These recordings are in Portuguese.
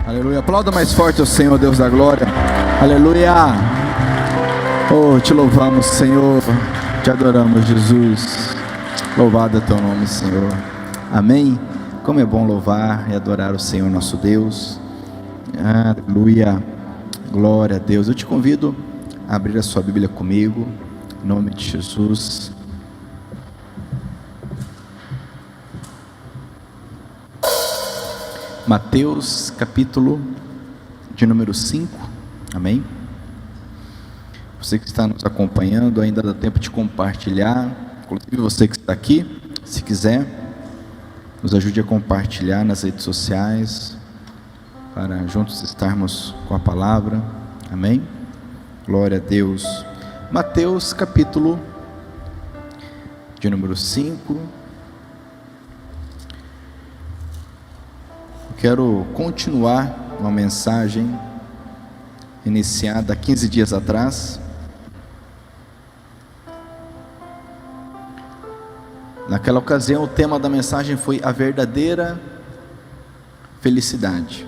Aleluia. Aplauda mais forte o Senhor, Deus da glória. Aleluia. Oh, te louvamos, Senhor. Te adoramos, Jesus. Louvado é teu nome, Senhor. Amém. Como é bom louvar e adorar o Senhor nosso Deus. Aleluia. Glória a Deus. Eu te convido a abrir a sua Bíblia comigo, em nome de Jesus. Mateus, capítulo de número 5, amém? Você que está nos acompanhando, ainda dá tempo de compartilhar, inclusive você que está aqui, se quiser, nos ajude a compartilhar nas redes sociais, para juntos estarmos com a palavra, amém? Glória a Deus. Mateus, capítulo de número 5, quero continuar uma mensagem iniciada há 15 dias atrás. Naquela ocasião o tema da mensagem foi a verdadeira felicidade.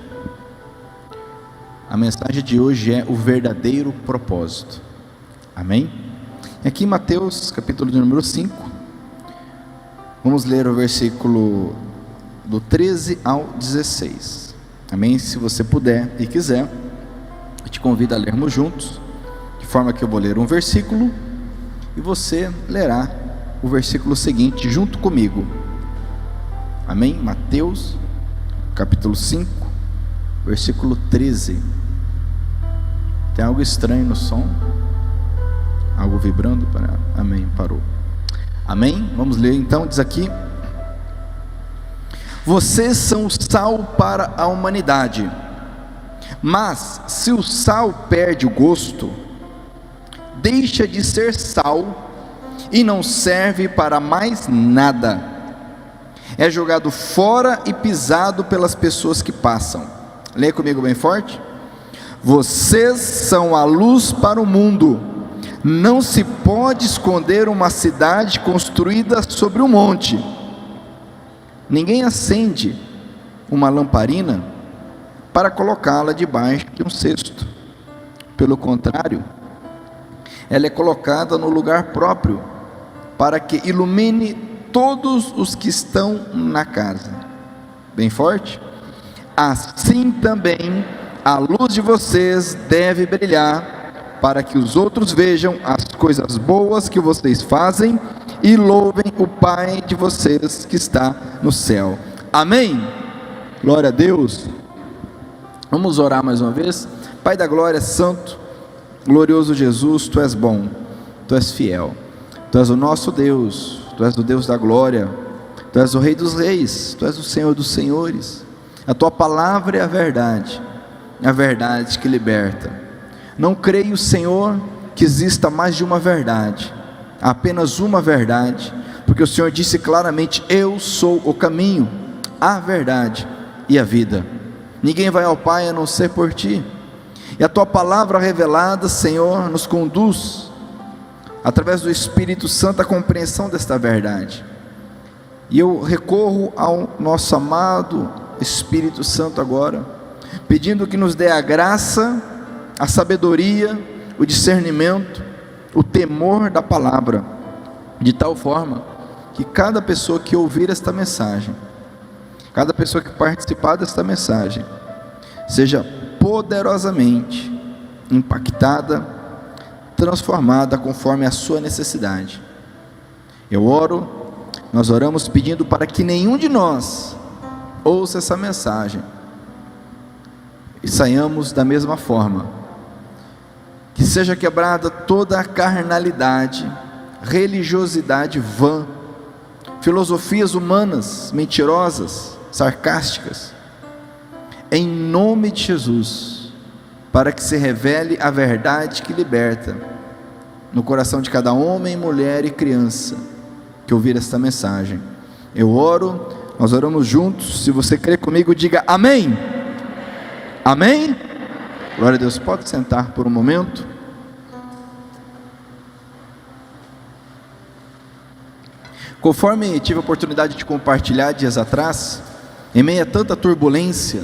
A mensagem de hoje é o verdadeiro propósito, amém? Aqui em Mateus capítulo de número 5, vamos ler o versículo do 13 ao 16, amém? Se você puder e quiser, eu te convido a lermos juntos, de forma que eu vou ler um versículo e você lerá o versículo seguinte junto comigo, amém? Mateus capítulo 5, versículo 13. Tem algo estranho no som? Algo vibrando? Amém, parou. Amém? Vamos ler então, diz aqui: vocês são o sal para a humanidade, mas se o sal perde o gosto, deixa de ser sal e não serve para mais nada, é jogado fora e pisado pelas pessoas que passam. Leia comigo bem forte: vocês são a luz para o mundo. Não se pode esconder uma cidade construída sobre um monte. Ninguém acende uma lamparina para colocá-la debaixo de um cesto. Pelo contrário, ela é colocada no lugar próprio, para que ilumine todos os que estão na casa. Bem forte? Assim também a luz de vocês deve brilhar, para que os outros vejam as coisas boas que vocês fazem e louvem o Pai de vocês que está no céu. Amém? Glória a Deus. Vamos orar mais uma vez. Pai da glória, santo, glorioso Jesus, Tu és bom, Tu és fiel, Tu és o nosso Deus, Tu és o Deus da glória, Tu és o Rei dos reis, Tu és o Senhor dos senhores. A Tua palavra é a verdade que liberta. Não creio, Senhor, que exista mais de uma verdade, apenas uma verdade, porque o Senhor disse claramente: eu sou o caminho, a verdade e a vida. Ninguém vai ao Pai a não ser por Ti. E a Tua palavra revelada, Senhor, nos conduz através do Espírito Santo à compreensão desta verdade. E eu recorro ao nosso amado Espírito Santo agora, pedindo que nos dê a graça, a sabedoria, o discernimento, o temor da palavra, de tal forma que cada pessoa que ouvir esta mensagem, cada pessoa que participar desta mensagem, seja poderosamente impactada, transformada conforme a sua necessidade. Nós oramos pedindo para que nenhum de nós ouça essa mensagem e saiamos da mesma forma. Que seja quebrada toda a carnalidade, religiosidade vã, filosofias humanas, mentirosas, sarcásticas, em nome de Jesus, para que se revele a verdade que liberta, no coração de cada homem, mulher e criança, que ouvir esta mensagem. Nós oramos juntos. Se você crê comigo, diga amém. Amém? Glória a Deus. Pode sentar por um momento. Conforme tive a oportunidade de compartilhar dias atrás, em meio a tanta turbulência,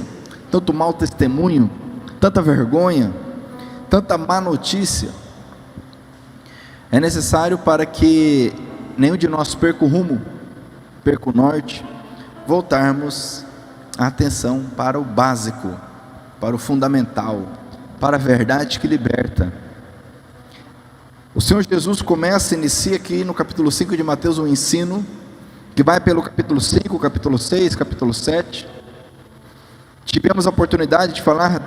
tanto mau testemunho, tanta vergonha, tanta má notícia. É necessário para que nenhum de nós perca o rumo, perca o norte, voltarmos a atenção para o básico, para o fundamental, para a verdade que liberta. O Senhor Jesus inicia aqui no capítulo 5 de Mateus um ensino, que vai pelo capítulo 5, capítulo 6, capítulo 7, tivemos a oportunidade de falar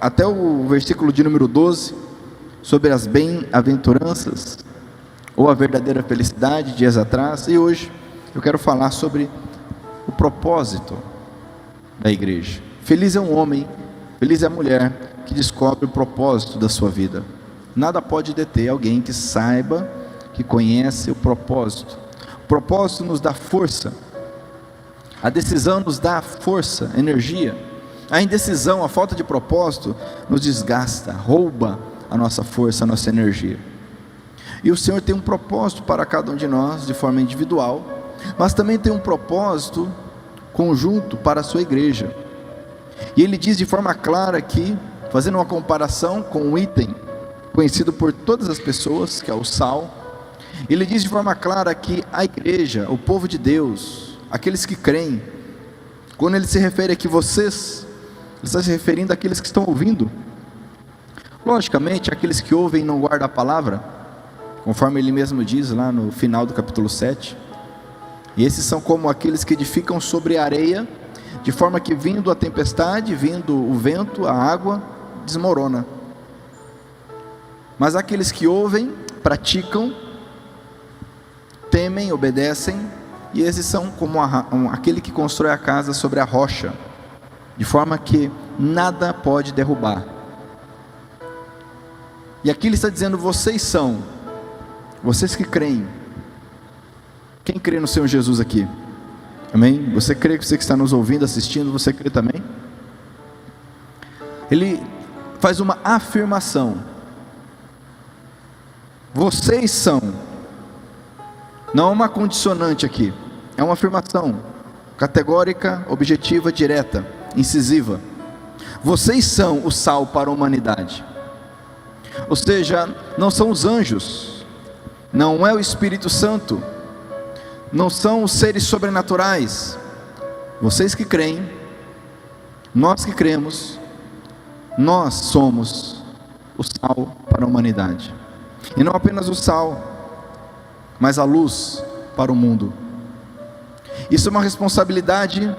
até o versículo de número 12, sobre as bem-aventuranças, ou a verdadeira felicidade, dias atrás, e hoje eu quero falar sobre o propósito da igreja. Feliz é um homem, feliz é a mulher que descobre o propósito da sua vida. Nada pode deter alguém que saiba, que conhece o propósito. O propósito nos dá força, a decisão nos dá força, energia. A indecisão, a falta de propósito nos desgasta, rouba a nossa força, a nossa energia. E o Senhor tem um propósito para cada um de nós, de forma individual, mas também tem um propósito conjunto para a sua igreja. E Ele diz de forma clara aqui, fazendo uma comparação com um item conhecido por todas as pessoas, que é o sal. Ele diz de forma clara que a igreja, o povo de Deus, aqueles que creem, quando Ele se refere aqui vocês, Ele está se referindo àqueles que estão ouvindo. Logicamente, aqueles que ouvem e não guardam a palavra, conforme Ele mesmo diz lá no final do capítulo 7, e esses são como aqueles que edificam sobre a areia, de forma que vindo a tempestade, vindo o vento, a água, desmorona. Mas aqueles que ouvem, praticam, temem, obedecem, e esses são como aquele que constrói a casa sobre a rocha, de forma que nada pode derrubar. E aqui Ele está dizendo, vocês que creem. Quem crê no Senhor Jesus aqui? Amém? Você crê, que você que está nos ouvindo, assistindo, você crê também? Ele faz uma afirmação. Vocês são. Não é uma condicionante aqui, é uma afirmação categórica, objetiva, direta, incisiva. Vocês são o sal para a humanidade. Ou seja, não são os anjos, não é o Espírito Santo, não são os seres sobrenaturais. Vocês que creem, nós que cremos, nós somos o sal para a humanidade. E não apenas o sal, mas a luz para o mundo. Isso é uma responsabilidade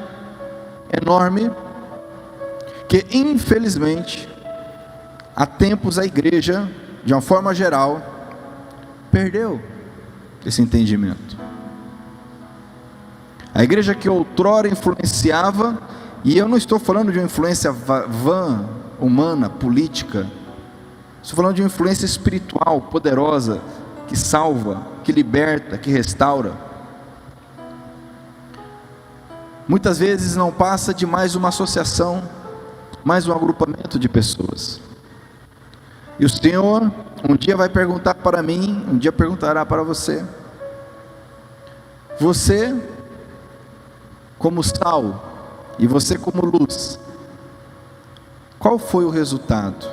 enorme, que infelizmente há tempos a igreja, de uma forma geral, perdeu esse entendimento. A igreja que outrora influenciava, e eu não estou falando de uma influência vã, humana, política, estou falando de uma influência espiritual, poderosa, que salva, que liberta, que restaura. Muitas vezes não passa de mais uma associação, mais um agrupamento de pessoas. E o Senhor um dia vai perguntar para mim, um dia perguntará para você: você como sal e você como luz, qual foi o resultado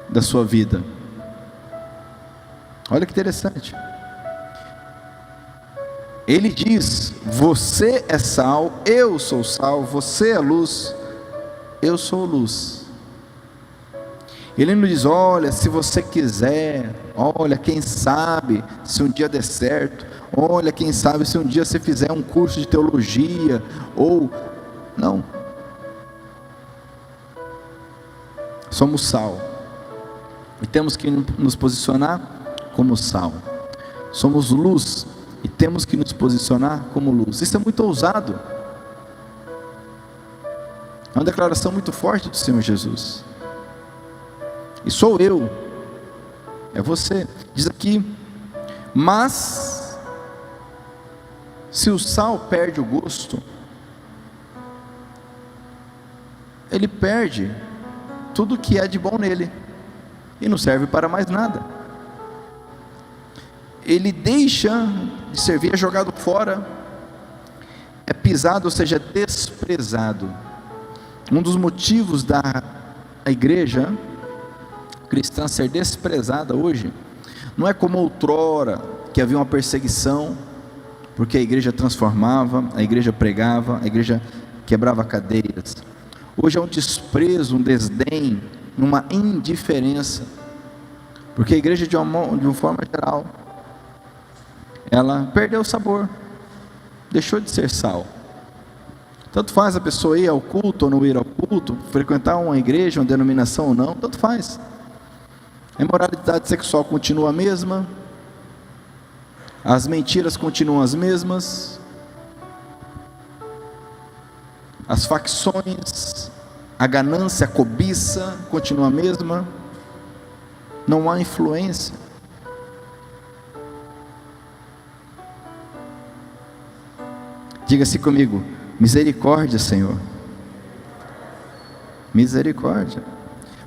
da sua vida? Olha que interessante. Ele diz: você é sal, eu sou sal, você é luz, eu sou luz. Ele não diz: olha, se você quiser, olha, quem sabe se um dia der certo, olha, quem sabe se um dia você fizer um curso de teologia, ou, não. Somos sal, e temos que nos posicionar como sal. Somos luz, e temos que nos posicionar como luz. Isso é muito ousado, é uma declaração muito forte do Senhor Jesus. E sou eu, é você. Diz aqui: mas se o sal perde o gosto, ele perde tudo que é de bom nele, e não serve para mais nada. Ele deixa de servir, é jogado fora, é pisado, ou seja, desprezado. Um dos motivos da igreja cristã ser desprezada hoje, não é como outrora, que havia uma perseguição, porque a igreja transformava, a igreja pregava, a igreja quebrava cadeias. Hoje é um desprezo, um desdém, uma indiferença, porque a igreja de uma forma geral, ela perdeu o sabor, deixou de ser sal. Tanto faz a pessoa ir ao culto ou não ir ao culto, frequentar uma igreja, uma denominação ou não, tanto faz. A imoralidade sexual continua a mesma, as mentiras continuam as mesmas, as facções, a ganância, a cobiça continua a mesma, não há influência. Diga-se comigo: misericórdia, Senhor, misericórdia.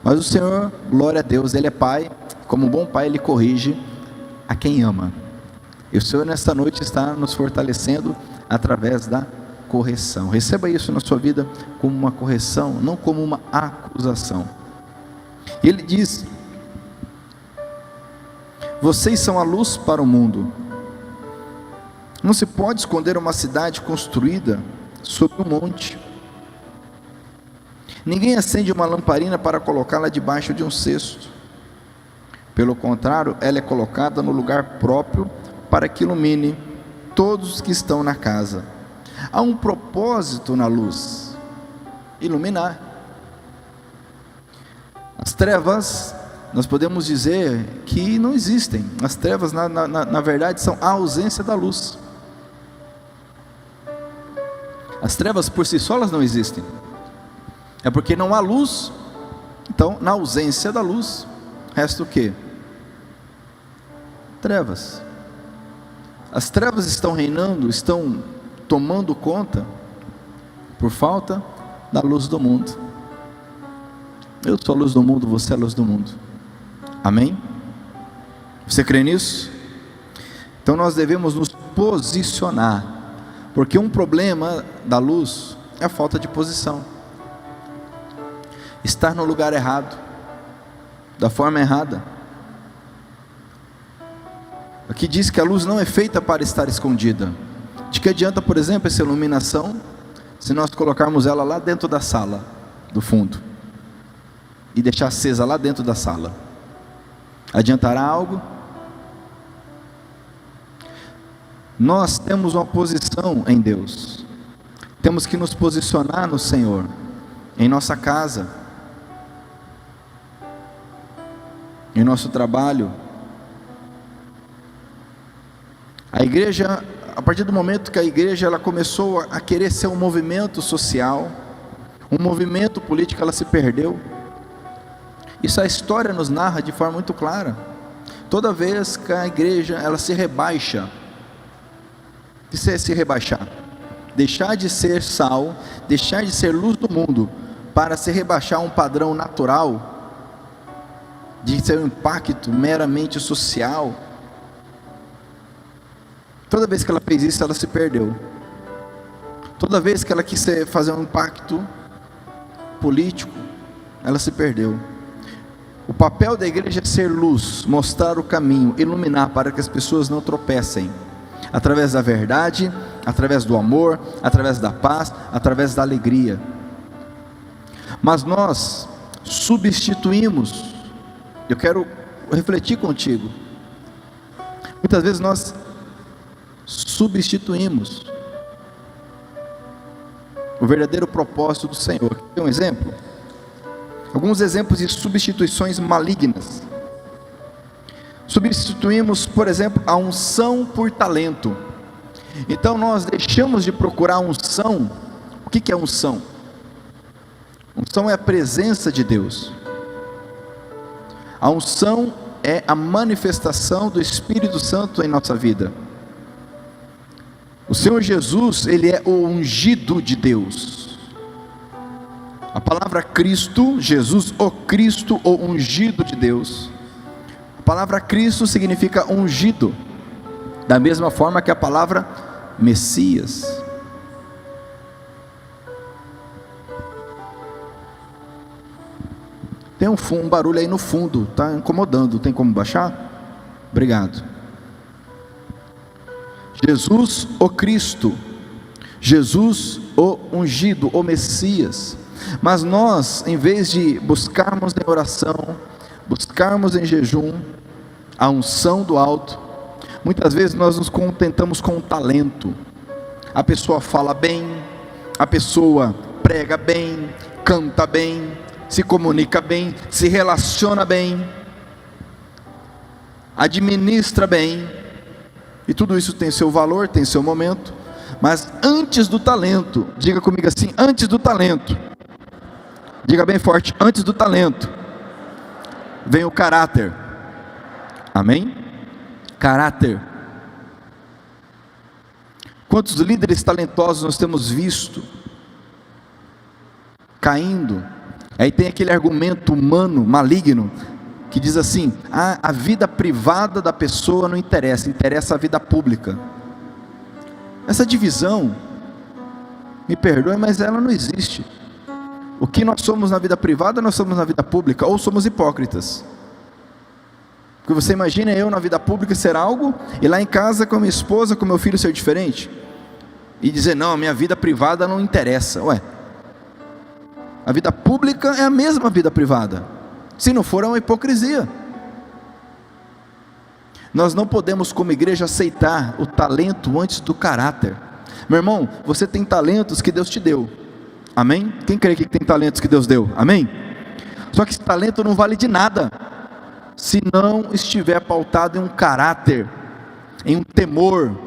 Mas o Senhor, glória a Deus, Ele é Pai, como um bom Pai Ele corrige a quem ama, e o Senhor nesta noite está nos fortalecendo através da correção. Receba isso na sua vida como uma correção, não como uma acusação. Ele diz: vocês são a luz para o mundo. Não se pode esconder uma cidade construída sobre um monte. Ninguém acende uma lamparina para colocá-la debaixo de um cesto. Pelo contrário, ela é colocada no lugar próprio para que ilumine todos os que estão na casa. Há um propósito na luz: iluminar. As trevas, nós podemos dizer que não existem. As trevas, na verdade, são a ausência da luz. As trevas por si só elas não existem. É porque não há luz. Então, na ausência da luz, resta o quê? Trevas. As trevas estão reinando, estão tomando conta por falta da luz do mundo. Eu sou a luz do mundo, você é a luz do mundo. Amém? Você crê nisso? Então nós devemos nos posicionar, porque um problema da luz é a falta de posição. Estar no lugar errado, da forma errada. Aqui diz que a luz não é feita para estar escondida. De que adianta, por exemplo, essa iluminação, se nós colocarmos ela lá dentro da sala, do fundo, e deixar acesa lá dentro da sala? Adiantará algo? Nós temos uma posição em Deus, temos que nos posicionar no Senhor, em nossa casa, em nosso trabalho. A igreja, a partir do momento que a igreja ela começou a querer ser um movimento social, um movimento político, ela se perdeu. Isso a história nos narra de forma muito clara. Toda vez que a igreja ela se rebaixa, o que é se rebaixar? Deixar de ser sal, deixar de ser luz do mundo, para se rebaixar a um padrão natural, de ser um impacto meramente social. Toda vez que ela fez isso, ela se perdeu. Toda vez que ela quis fazer um impacto político, ela se perdeu. O papel da igreja é ser luz, mostrar o caminho, iluminar, para que as pessoas não tropecem, através da verdade, através do amor, através da paz, através da alegria. Mas nós substituímos, eu quero refletir contigo, muitas vezes nós substituímos o verdadeiro propósito do Senhor. Quer um exemplo? Alguns exemplos de substituições malignas. Substituímos, por exemplo, a unção por talento. Então nós deixamos de procurar unção. O que é unção? Unção é a presença de Deus. A unção é a manifestação do Espírito Santo em nossa vida. O Senhor Jesus, Ele é o ungido de Deus. A palavra Cristo, Jesus, o Cristo, o ungido de Deus. A palavra Cristo significa ungido, da mesma forma que a palavra Messias. Tem um barulho aí no fundo, está incomodando, tem como baixar? Obrigado. Jesus, o Cristo, Jesus, o ungido, o Messias. Mas nós, em vez de buscarmos em oração, buscarmos em jejum, a unção do alto, muitas vezes nós nos contentamos com o talento. A pessoa fala bem, a pessoa prega bem, canta bem, se comunica bem, se relaciona bem, administra bem, e tudo isso tem seu valor, tem seu momento, mas antes do talento, diga comigo assim, antes do talento, diga bem forte, antes do talento, vem o caráter, amém? Caráter. Quantos líderes talentosos nós temos visto caindo? Aí tem aquele argumento humano, maligno, que diz assim: a vida privada da pessoa não interessa, interessa a vida pública. Essa divisão, me perdoe, mas ela não existe. O que nós somos na vida privada, nós somos na vida pública, ou somos hipócritas. Porque você imagina eu na vida pública ser algo, e lá em casa com a minha esposa, com meu filho ser diferente, e dizer, não, a minha vida privada não interessa. Ué, a vida pública é a mesma vida privada, se não for é uma hipocrisia. Nós não podemos como igreja aceitar o talento antes do caráter. Meu irmão, você tem talentos que Deus te deu, amém? Quem crê que tem talentos que Deus deu, amém? Só que esse talento não vale de nada, se não estiver pautado em um caráter, em um temor,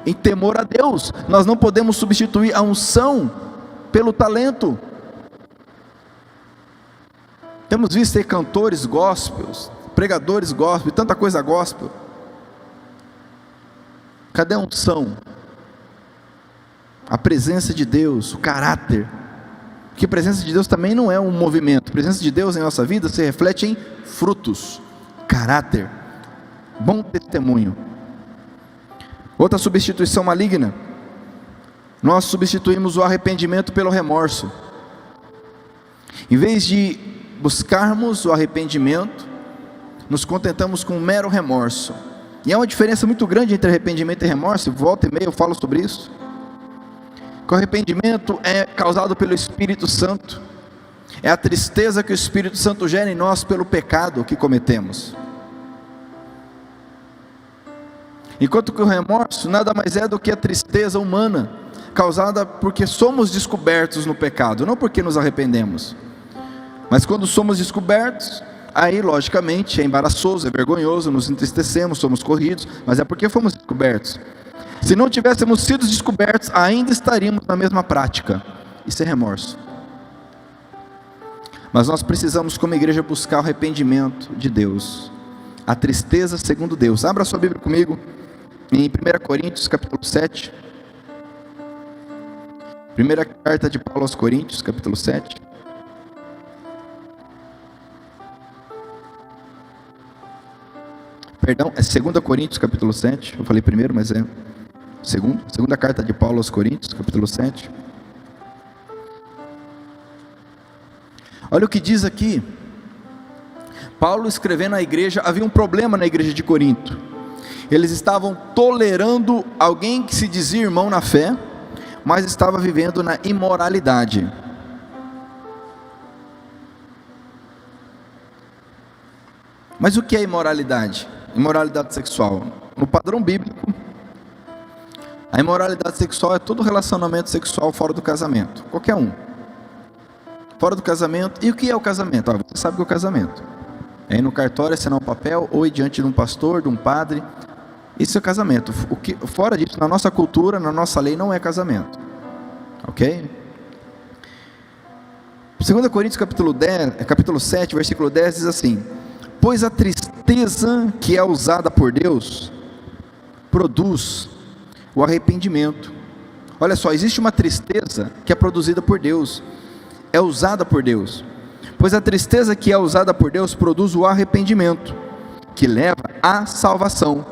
em temor a Deus. Nós não podemos substituir a unção pelo talento. Temos visto aí cantores gospels, pregadores gospel, tanta coisa gospel. Cadê a unção? A presença de Deus, o caráter. Porque a presença de Deus também não é um movimento. A presença de Deus em nossa vida se reflete em frutos, caráter, bom testemunho. Outra substituição maligna, nós substituímos o arrependimento pelo remorso. Em vez de buscarmos o arrependimento, nos contentamos com um mero remorso. E há uma diferença muito grande entre arrependimento e remorso. Volta e meia eu falo sobre isso. Que o arrependimento é causado pelo Espírito Santo, é a tristeza que o Espírito Santo gera em nós pelo pecado que cometemos. Enquanto que o remorso nada mais é do que a tristeza humana, causada porque somos descobertos no pecado, não porque nos arrependemos. Mas quando somos descobertos, aí logicamente é embaraçoso, é vergonhoso, nos entristecemos, somos corridos, mas é porque fomos descobertos. Se não tivéssemos sido descobertos, ainda estaríamos na mesma prática. Isso é remorso. Mas nós precisamos como igreja buscar o arrependimento de Deus, a tristeza segundo Deus. Abra sua Bíblia comigo em 1 Coríntios capítulo 7, primeira carta de Paulo aos Coríntios capítulo 7. Perdão, é 2 Coríntios capítulo 7, eu falei primeiro, mas é segunda carta de Paulo aos Coríntios capítulo 7. Olha o que diz aqui, Paulo escrevendo à igreja. Havia um problema na igreja de Corinto, eles estavam tolerando alguém que se dizia irmão na fé, mas estava vivendo na imoralidade. Mas o que é imoralidade? Imoralidade sexual, no padrão bíblico, a imoralidade sexual é todo relacionamento sexual fora do casamento, qualquer um, fora do casamento. E o que é o casamento? Você sabe que é o casamento é ir no cartório, assinar um papel, ou ir diante de um pastor, de um padre. Isso é casamento. O que, fora disso, na nossa cultura, na nossa lei, não é casamento, ok? 2 Coríntios capítulo 7, versículo 10 diz assim: pois a tristeza que é usada por Deus produz o arrependimento. Olha só, existe uma tristeza que é produzida por Deus, é usada por Deus. Pois a tristeza que é usada por Deus produz o arrependimento, que leva à salvação.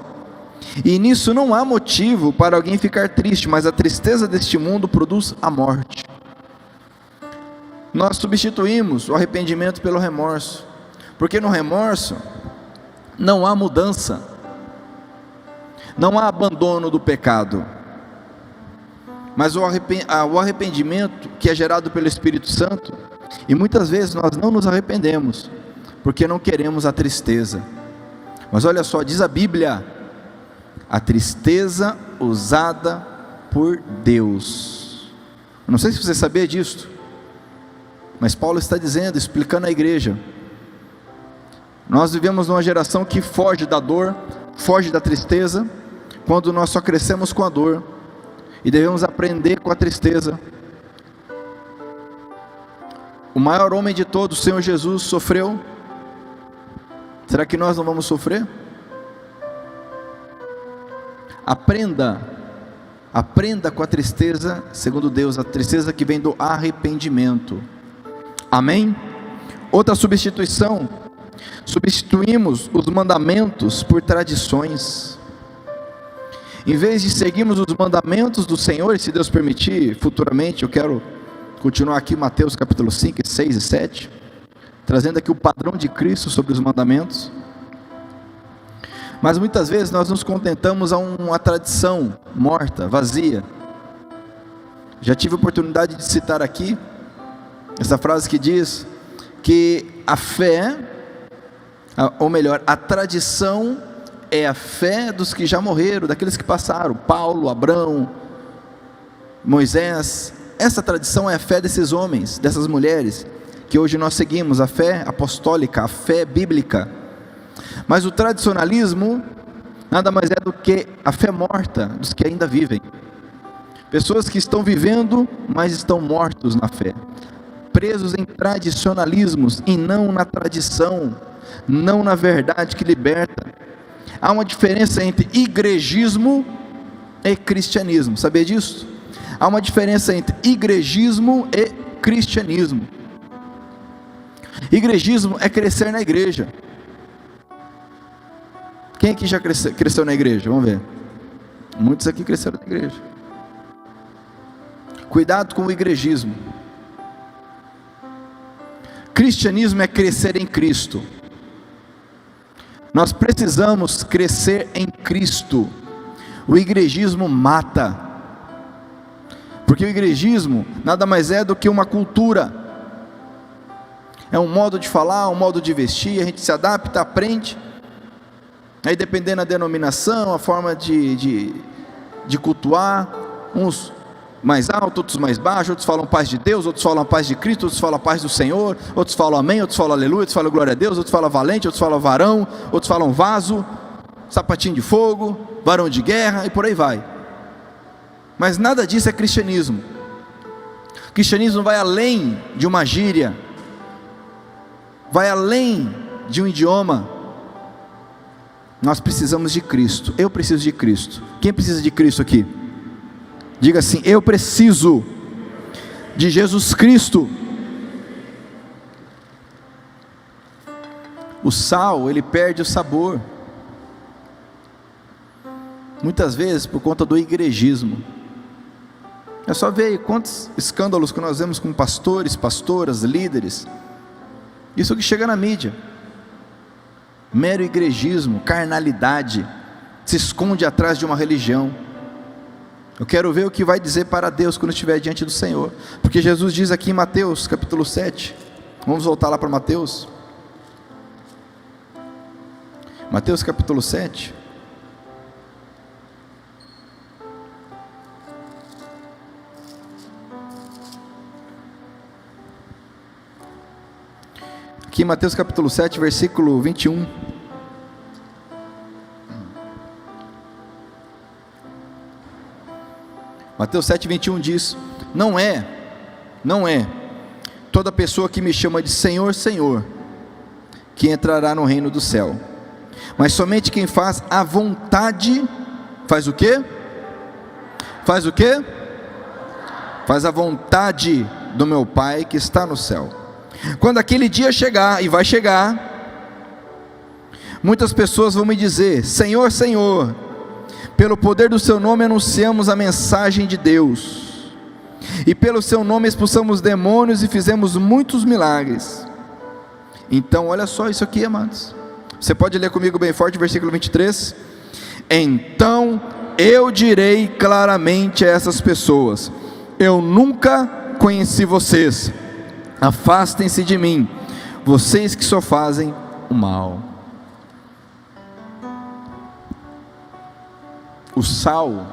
E nisso não há motivo para alguém ficar triste, mas a tristeza deste mundo produz a morte. nós substituímos o arrependimento pelo remorso, porque no remorso não há mudança, não há abandono do pecado, mas o arrependimento que é gerado pelo Espírito Santo, e muitas vezes nós não nos arrependemos, porque não queremos a tristeza. Mas olha só, diz a Bíblia, a tristeza usada por Deus. Eu não sei se você sabia disso, mas Paulo está dizendo, explicando à igreja, nós vivemos numa geração que foge da dor, foge da tristeza, quando nós só crescemos com a dor, e devemos aprender com a tristeza. O maior homem de todos, o Senhor Jesus, sofreu. Será que nós não vamos sofrer? Aprenda com a tristeza, segundo Deus, a tristeza que vem do arrependimento. Amém? Outra substituição, substituímos os mandamentos por tradições. Em vez de seguirmos os mandamentos do Senhor, e se Deus permitir, futuramente eu quero continuar aqui Mateus capítulo 5, 6 e 7, trazendo aqui o padrão de Cristo sobre os mandamentos. Mas muitas vezes nós nos contentamos a uma tradição morta, vazia. Já tive a oportunidade de citar aqui essa frase que diz que a fé, ou melhor, a tradição é a fé dos que já morreram, daqueles que passaram, Paulo, Abraão, Moisés. Essa tradição é a fé desses homens, dessas mulheres, que hoje nós seguimos, a fé apostólica, a fé bíblica. Mas o tradicionalismo nada mais é do que a fé morta dos que ainda vivem. Pessoas que estão vivendo, mas estão mortos na fé, presos em tradicionalismos e não na tradição, não na verdade que liberta. Há uma diferença entre igrejismo e cristianismo, sabia disso? Há uma diferença entre igrejismo e cristianismo. Igrejismo é crescer na igreja. Quem aqui já cresceu na igreja? Vamos ver. Muitos aqui cresceram na igreja. Cuidado com o igrejismo. Cristianismo é crescer em Cristo. Nós precisamos crescer em Cristo. O igrejismo mata, porque o igrejismo nada mais é do que uma cultura, é um modo de falar, um modo de vestir, a gente se adapta, aprende, aí dependendo da denominação, a forma de cultuar, uns mais alto, outros mais baixo, outros falam paz de Deus, outros falam paz de Cristo, outros falam paz do Senhor, outros falam amém, outros falam aleluia, outros falam glória a Deus, outros falam valente, outros falam varão, outros falam vaso, sapatinho de fogo, varão de guerra, e por aí vai. Mas nada disso é cristianismo. O cristianismo vai além de uma gíria, vai além de um idioma. Nós precisamos de Cristo. Eu preciso de Cristo. Quem precisa de Cristo aqui? Diga assim: eu preciso de Jesus Cristo. O sal, ele perde o sabor, muitas vezes por conta do igrejismo. É só ver quantos escândalos que nós vemos com pastores, pastoras, líderes. Isso que chega na mídia. Mero igrejismo, carnalidade, se esconde atrás de uma religião. Eu quero ver o que vai dizer para Deus quando estiver diante do Senhor, porque Jesus diz aqui em Mateus capítulo 7, vamos voltar lá para Mateus, Mateus capítulo 7, aqui em Mateus capítulo 7, versículo 21, Mateus 7, 21 diz: não é toda pessoa que me chama de Senhor, Senhor, que entrará no reino do céu, mas somente quem faz a vontade, faz o quê? Faz o quê? Faz a vontade do meu Pai que está no céu. Quando aquele dia chegar, e vai chegar, muitas pessoas vão me dizer: Senhor, Senhor, pelo poder do seu nome anunciamos a mensagem de Deus, e pelo seu nome expulsamos demônios e fizemos muitos milagres. Então olha só isso aqui, amados, você pode ler comigo bem forte, versículo 23, então eu direi claramente a essas pessoas: eu nunca conheci vocês, afastem-se de mim, vocês que só fazem o mal. O sal,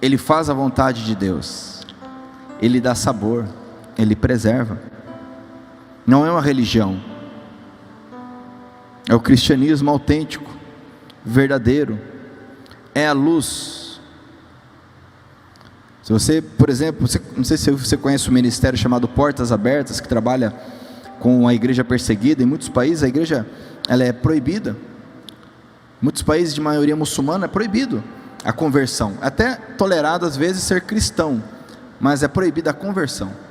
ele faz a vontade de Deus, ele dá sabor, ele preserva. Não é uma religião, é o cristianismo autêntico, verdadeiro, é a luz. Se você, por exemplo, não sei se você conhece o ministério chamado Portas Abertas, que trabalha com a igreja perseguida. Em muitos países a igreja ela é proibida, em muitos países de maioria muçulmana é proibido a conversão, até tolerado às vezes ser cristão, mas é proibida a conversão.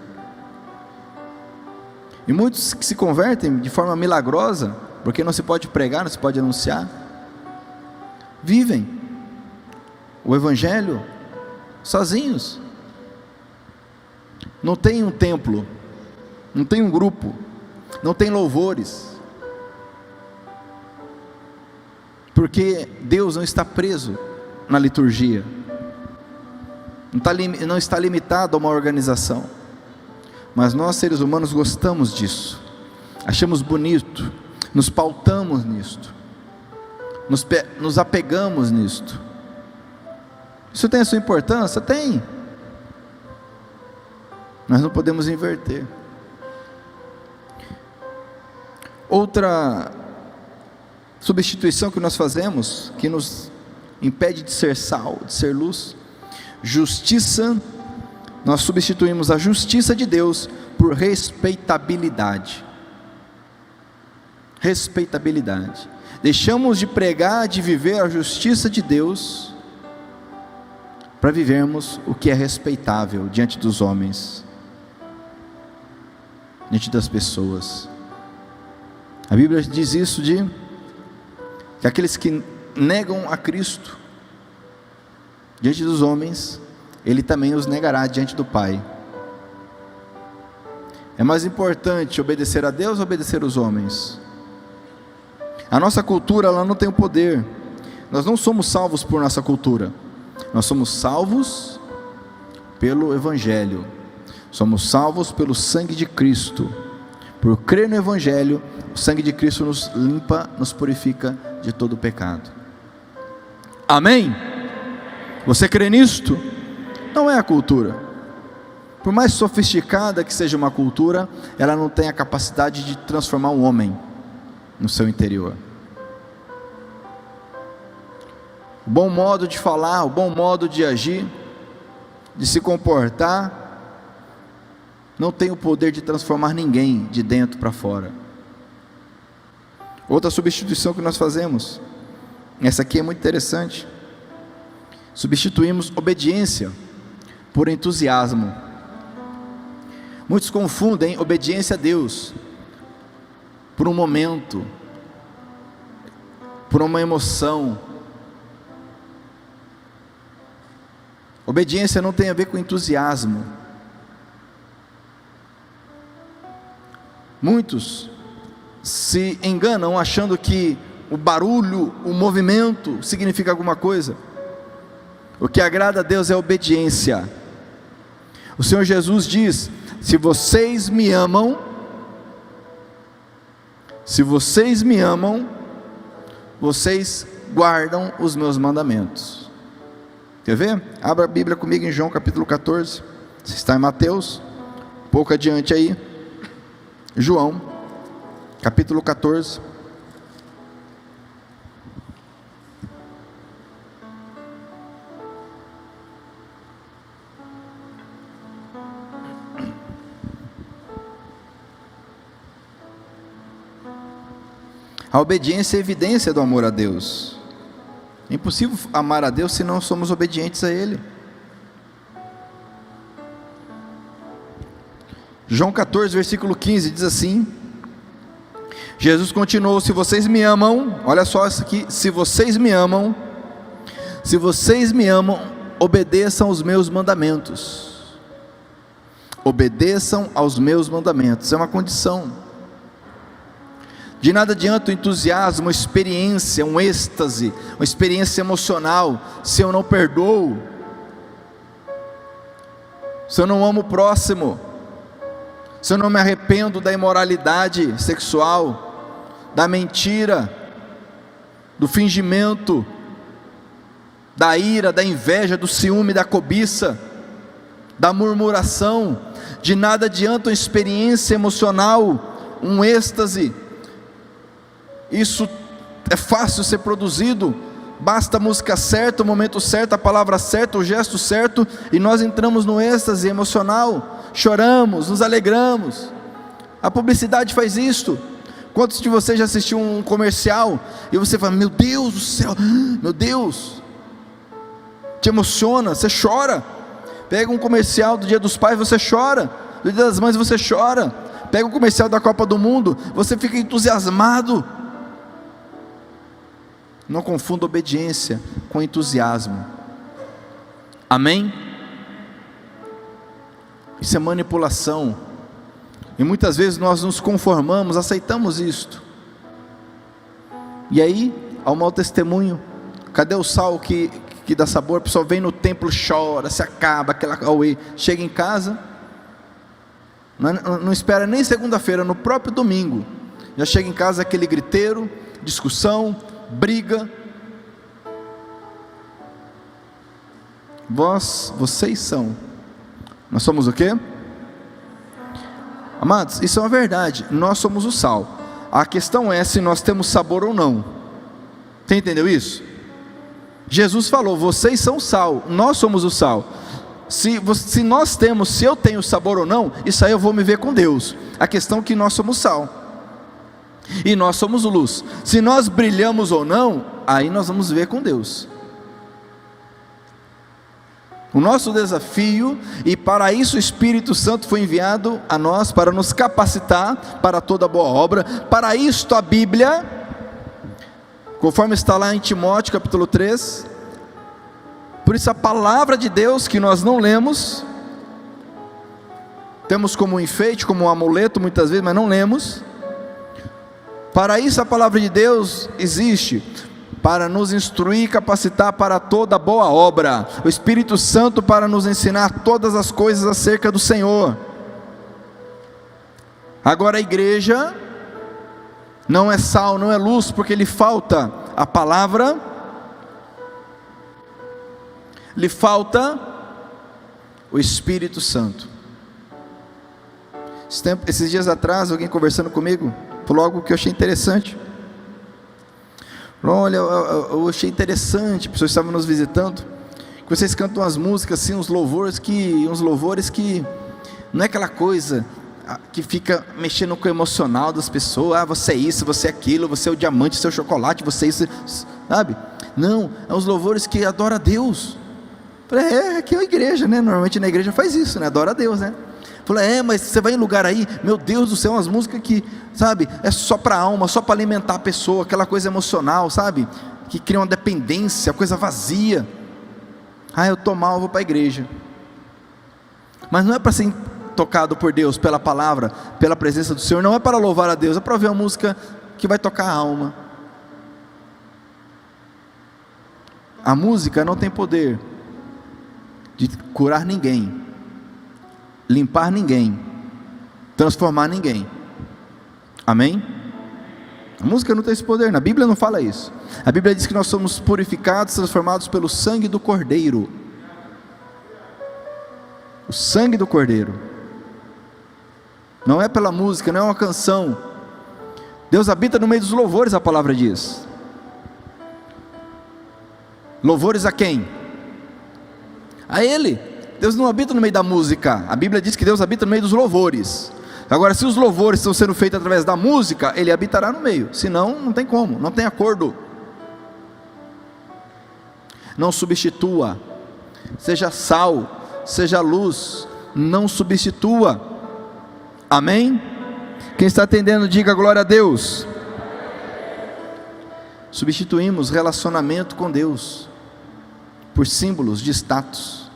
E muitos que se convertem de forma milagrosa, porque não se pode pregar, não se pode anunciar, vivem o evangelho sozinhos, não tem um templo, não tem um grupo, não tem louvores, porque Deus não está preso na liturgia, não está limitado a uma organização. Mas nós seres humanos gostamos disso, achamos bonito, nos pautamos nisto, nos apegamos nisto. Isso tem a sua importância? Tem. Nós não podemos inverter. Outra substituição que nós fazemos, que nos impede de ser sal, de ser luz, justiça. Nós substituímos a justiça de Deus por respeitabilidade. Respeitabilidade. Deixamos de pregar, de viver a justiça de Deus, para vivermos o que é respeitável diante dos homens, diante das pessoas. A Bíblia diz isso, que aqueles que negam a Cristo diante dos homens, Ele também os negará diante do Pai. É mais importante obedecer a Deus ou obedecer os homens? A nossa cultura, ela não tem o poder. Nós não somos salvos por nossa cultura, nós somos salvos pelo Evangelho, somos salvos pelo sangue de Cristo. Por crer no Evangelho, o sangue de Cristo nos limpa, nos purifica de todo o pecado. Amém? Você crê nisto? Não é a cultura. Por mais sofisticada que seja uma cultura, ela não tem a capacidade de transformar um homem no seu interior. O bom modo de falar, o bom modo de agir, de se comportar, não tem o poder de transformar ninguém de dentro para fora. Outra substituição que nós fazemos, essa aqui é muito interessante, substituímos obediência por entusiasmo. Muitos confundem obediência a Deus por um momento, por uma emoção. Obediência não tem a ver com entusiasmo. Muitos se enganam achando que o barulho, o movimento significa alguma coisa. O que agrada a Deus é a obediência. O Senhor Jesus diz: se vocês me amam, vocês guardam os meus mandamentos. Quer ver? Abra a Bíblia comigo em João capítulo 14. Você está em Mateus, um pouco adiante aí. João capítulo 14. A obediência é evidência do amor a Deus. É impossível amar a Deus se não somos obedientes a Ele. João 14, versículo 15 diz assim: Jesus continuou: se vocês me amam, olha só isso aqui, se vocês me amam, obedeçam aos meus mandamentos. Obedeçam aos meus mandamentos, é uma condição. De nada adianta o entusiasmo, uma experiência, um êxtase, uma experiência emocional, se eu não perdoo, se eu não amo o próximo, se eu não me arrependo da imoralidade sexual, da mentira, do fingimento, da ira, da inveja, do ciúme, da cobiça, da murmuração. De nada adianta uma experiência emocional, um êxtase. Isso é fácil ser produzido, basta a música certa, o momento certo, a palavra certa, o gesto certo, e nós entramos no êxtase emocional, choramos, nos alegramos. A publicidade faz isto. Quantos de vocês já assistiu um comercial e você fala, meu Deus do céu, meu Deus, te emociona, você chora. Pega um comercial do Dia dos Pais, você chora. Do Dia das Mães, você chora. Pega um comercial da Copa do Mundo, você fica entusiasmado. Não confunda obediência com entusiasmo. Amém? Isso é manipulação. E muitas vezes nós nos conformamos, aceitamos isto. E aí, há um mau testemunho. Cadê o sal que dá sabor? A pessoa vem no templo, chora, se acaba, aquela auê. Chega em casa, não espera nem segunda-feira, no próprio domingo. Já chega em casa aquele griteiro, discussão, briga. Vocês são. Nós somos o quê? Amados, isso é uma verdade. Nós somos o sal. A questão é se nós temos sabor ou não. Você entendeu isso? Jesus falou, vocês são o sal, nós somos o sal. Se eu tenho sabor ou não, isso aí eu vou me ver com Deus. A questão é que nós somos sal. E nós somos luz. Se nós brilhamos ou não, aí nós vamos ver com Deus. O nosso desafio, e para isso o Espírito Santo foi enviado a nós, para nos capacitar para toda boa obra. Para isto a Bíblia, conforme está lá em Timóteo capítulo 3, por isso a palavra de Deus que nós não lemos, temos como um enfeite, como um amuleto muitas vezes, mas não lemos. Para isso a palavra de Deus existe, para nos instruir e capacitar para toda boa obra. O Espírito Santo para nos ensinar todas as coisas acerca do Senhor. Agora a igreja não é sal, não é luz, porque lhe falta a palavra, lhe falta o Espírito Santo. Esses dias atrás, alguém conversando comigo, falou algo que eu achei interessante. Olha, eu achei interessante, pessoas estavam nos visitando, que vocês cantam as músicas assim, uns louvores que não é aquela coisa que fica mexendo com o emocional das pessoas. Você é isso, você é aquilo, você é o diamante, você é o chocolate, você é isso, sabe? Não, é uns louvores que adoram a Deus. Falei, aqui é a igreja, né? Normalmente na igreja faz isso, né? Adora a Deus, né? Falei, mas você vai em lugar aí, meu Deus do céu, umas músicas que, sabe, é só para a alma, só para alimentar a pessoa, aquela coisa emocional, sabe, que cria uma dependência, coisa vazia. Eu estou mal, eu vou para a igreja. Mas não é para ser tocado por Deus, pela palavra, pela presença do Senhor, não é para louvar a Deus, é para ouvir uma música que vai tocar a alma. A música não tem poder de curar ninguém, limpar ninguém, transformar ninguém. Amém? A música não tem esse poder, na Bíblia não fala isso. A Bíblia diz que nós somos purificados, transformados pelo sangue do Cordeiro. O sangue do Cordeiro. Não é pela música, não é uma canção. Deus habita no meio dos louvores, a palavra diz. Louvores a quem? A Ele. Deus não habita no meio da música. A Bíblia diz que Deus habita no meio dos louvores. Agora, se os louvores estão sendo feitos através da música, Ele habitará no meio. Senão, não tem como, não tem acordo. Não substitua. Seja sal, seja luz. Não substitua. Amém? Quem está atendendo, diga glória a Deus. Substituímos relacionamento com Deus por símbolos de status.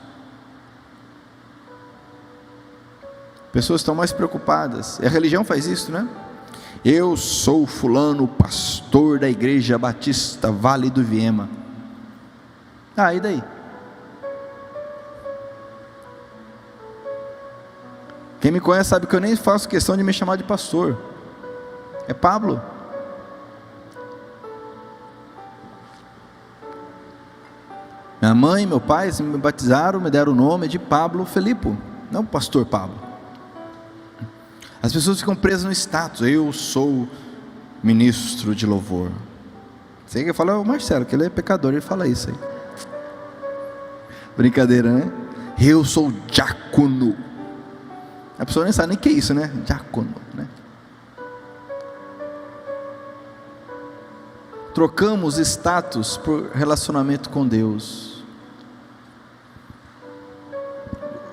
Pessoas estão mais preocupadas, e a religião faz isso, né? Eu sou fulano, pastor da igreja batista Vale do Viema. E daí? Quem me conhece sabe que eu nem faço questão de me chamar de pastor. É Pablo. Minha mãe e meu pai me batizaram, me deram o nome de Pablo Felipe, não pastor Pablo. As pessoas ficam presas no status. Eu sou ministro de louvor. Sei que fala o Marcelo, que ele é pecador, ele fala isso aí. Brincadeira, né? Eu sou diácono. A pessoa nem sabe nem o que é isso, né? Diácono, né? Trocamos status por relacionamento com Deus.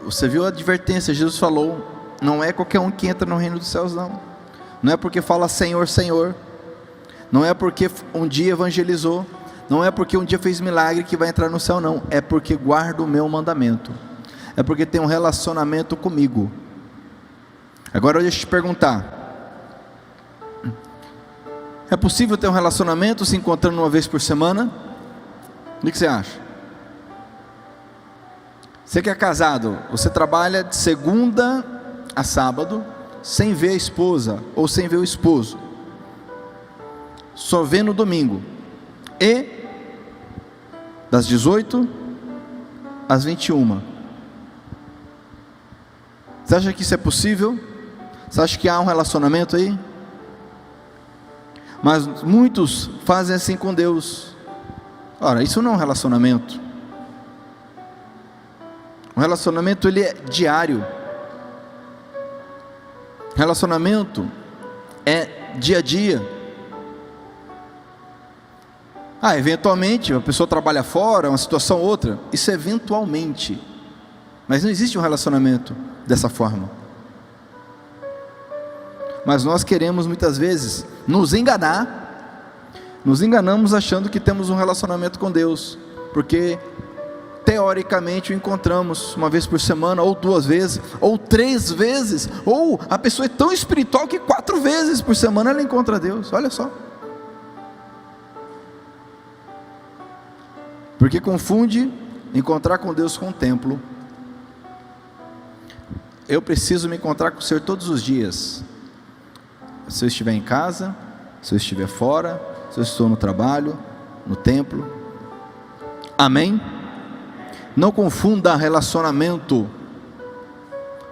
Você viu a advertência, Jesus falou: não é qualquer um que entra no reino dos céus, não. Não é porque fala Senhor, Senhor. Não é porque um dia evangelizou. Não é porque um dia fez milagre que vai entrar no céu, não. É porque guarda o meu mandamento. É porque tem um relacionamento comigo. Agora deixa eu te perguntar: é possível ter um relacionamento se encontrando uma vez por semana? O que você acha? Você que é casado, você trabalha de segunda a sábado, sem ver a esposa, ou sem ver o esposo, só vê no domingo, e das 18 às 21. Você acha que isso é possível? Você acha que há um relacionamento aí? Mas muitos fazem assim com Deus. Ora, isso não é um relacionamento. O relacionamento, ele é diário. Relacionamento é dia a dia. Eventualmente, a pessoa trabalha fora, uma situação ou outra. Isso é eventualmente. Mas não existe um relacionamento dessa forma. Mas nós queremos muitas vezes nos enganar. Nos enganamos achando que temos um relacionamento com Deus, porque teoricamente o encontramos uma vez por semana, ou 2 vezes, ou 3 vezes, ou a pessoa é tão espiritual que 4 vezes por semana ela encontra Deus. Olha só. Porque confunde encontrar com Deus com o templo. Eu preciso me encontrar com o Senhor todos os dias. Se eu estiver em casa, se eu estiver fora, se eu estou no trabalho, no templo. Amém? Não confunda relacionamento.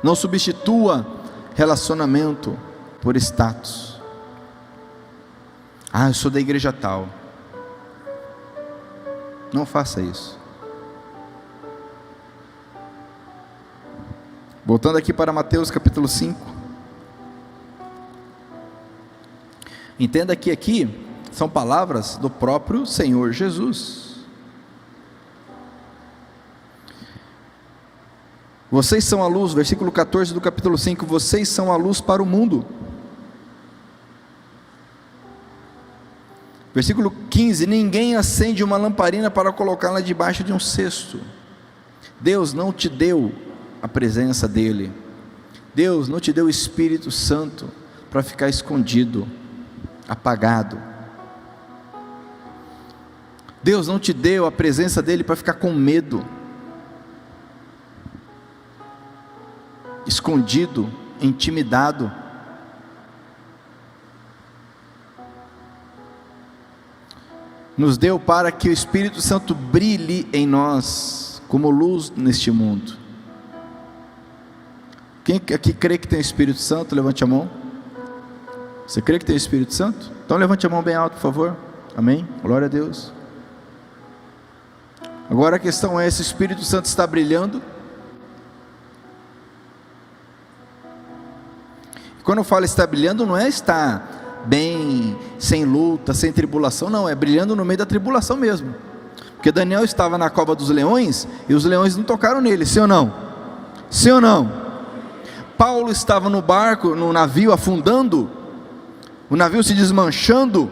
Não substitua relacionamento por status. Eu sou da igreja tal. Não faça isso. Voltando aqui para Mateus capítulo 5. Entenda que aqui são palavras do próprio Senhor Jesus. Vocês são a luz, versículo 14 do capítulo 5. Vocês são a luz para o mundo. Versículo 15: ninguém acende uma lamparina para colocá-la debaixo de um cesto. Deus não te deu a presença dEle. Deus não te deu o Espírito Santo para ficar escondido, apagado. Deus não te deu a presença dEle para ficar com medo, escondido, intimidado. Nos deu para que o Espírito Santo brilhe em nós como luz neste mundo. Quem aqui crê que tem o Espírito Santo, levante a mão. Você crê que tem o Espírito Santo? Então levante a mão bem alto, por favor. Amém? Glória a Deus. Agora a questão é: esse Espírito Santo está brilhando? E quando eu falo está brilhando, não é estar bem, sem luta, sem tribulação, não, é brilhando no meio da tribulação mesmo. Porque Daniel estava na cova dos leões, e os leões não tocaram nele, sim ou não? Sim ou não? Paulo estava no barco, no navio afundando, o navio se desmanchando,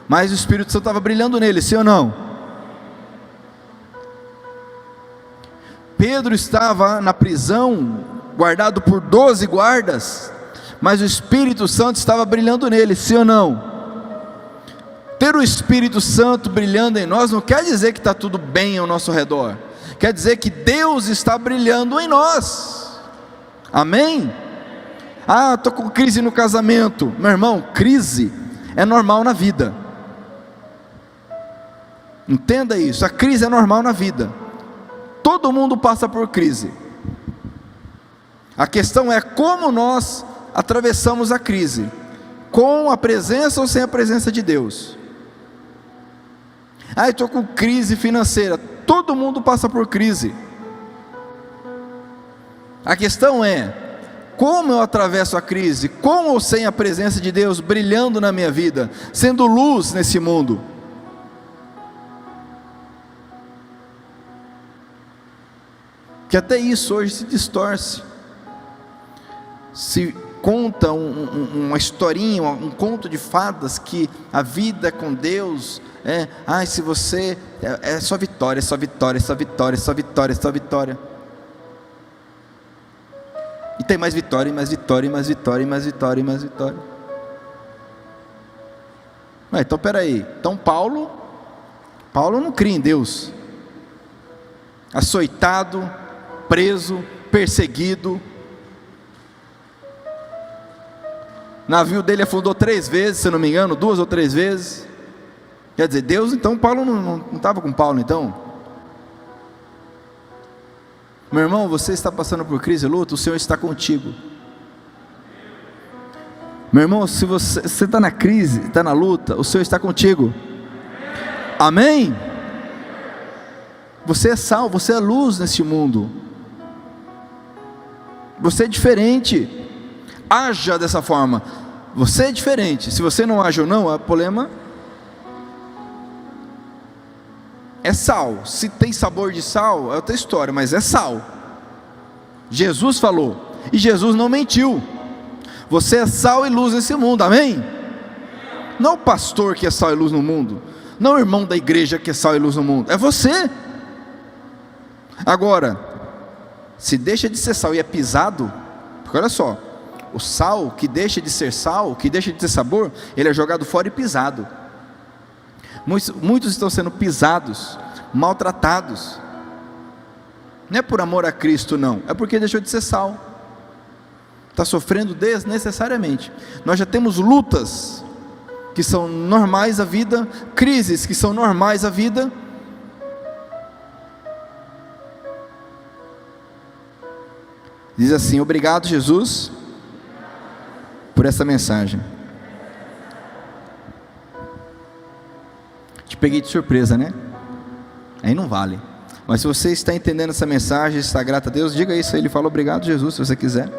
mas o Espírito Santo estava brilhando nele, sim ou não? Pedro estava na prisão, guardado por 12 guardas, mas o Espírito Santo estava brilhando nele, sim ou não? Ter o Espírito Santo brilhando em nós não quer dizer que está tudo bem ao nosso redor, quer dizer que Deus está brilhando em nós, amém? Estou com crise no casamento. Meu irmão, crise é normal na vida, entenda isso, a crise é normal na vida, todo mundo passa por crise, a questão é como nós atravessamos a crise, com a presença ou sem a presença de Deus. Estou com crise financeira, todo mundo passa por crise, a questão é, como eu atravesso a crise, com ou sem a presença de Deus brilhando na minha vida, sendo luz nesse mundo. Que até isso hoje se distorce, se conta uma historinha, um conto de fadas, que a vida com Deus se você, é só vitória, só vitória, só vitória, só vitória, só vitória, e tem mais vitória, e mais vitória, e mais vitória, e mais vitória, e mais vitória. Então peraí, então Paulo não cria em Deus, açoitado, preso, perseguido, o navio dele afundou 3 vezes, se não me engano, 2 ou 3 vezes, quer dizer, Deus, então Paulo não estava com Paulo então? Meu irmão, você está passando por crise e luta, o Senhor está contigo. Meu irmão, se você está na crise, está na luta, o Senhor está contigo, amém? Você é sal, você é luz nesse mundo, você é diferente, haja dessa forma, você é diferente. Se você não age ou não, o problema é sal. Se tem sabor de sal, é outra história, mas é sal. Jesus falou, e Jesus não mentiu, você é sal e luz nesse mundo, amém? Não o pastor que é sal e luz no mundo, não o irmão da igreja que é sal e luz no mundo, é você. Agora, se deixa de ser sal e é pisado, porque olha só, o sal que deixa de ser sal, que deixa de ter sabor, ele é jogado fora e pisado. Muitos estão sendo pisados, maltratados, não é por amor a Cristo não, é porque deixou de ser sal, está sofrendo desnecessariamente. Nós já temos lutas que são normais à vida, crises que são normais à vida, diz assim: obrigado, Jesus, por essa mensagem. Te peguei de surpresa, né? Aí não vale. Mas se você está entendendo essa mensagem, está grato a Deus, diga isso aí. Ele fala obrigado, Jesus, se você quiser.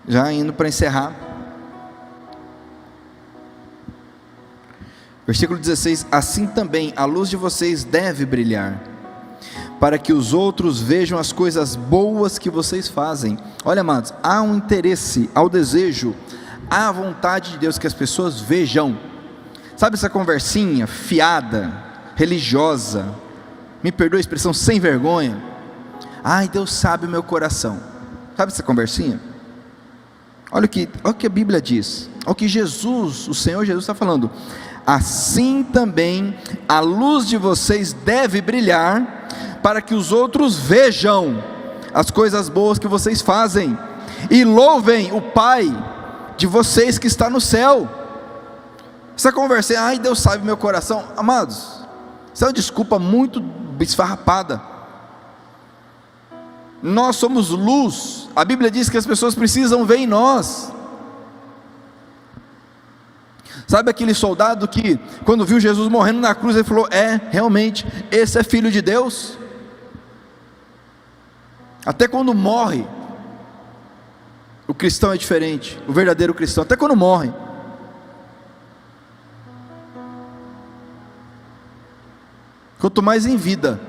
Já indo para encerrar, versículo 16: assim também a luz de vocês deve brilhar, para que os outros vejam as coisas boas que vocês fazem. Olha, amados, há um interesse, há o desejo, há a vontade de Deus que as pessoas vejam. Sabe essa conversinha fiada, religiosa, me perdoe a expressão, sem vergonha? Ai, Deus sabe o meu coração. Sabe essa conversinha? Olha o que a Bíblia diz, olha o que Jesus, o Senhor Jesus está falando: assim também a luz de vocês deve brilhar, para que os outros vejam as coisas boas que vocês fazem, e louvem o Pai de vocês que está no céu. Essa conversa, ai, Deus sabe meu coração, amados, isso é uma desculpa muito esfarrapada. Nós somos luz, a Bíblia diz que as pessoas precisam ver em nós. Sabe aquele soldado que, quando viu Jesus morrendo na cruz, ele falou: realmente, esse é filho de Deus? Até quando morre, o cristão é diferente, o verdadeiro cristão, até quando morre. Quanto mais em vida.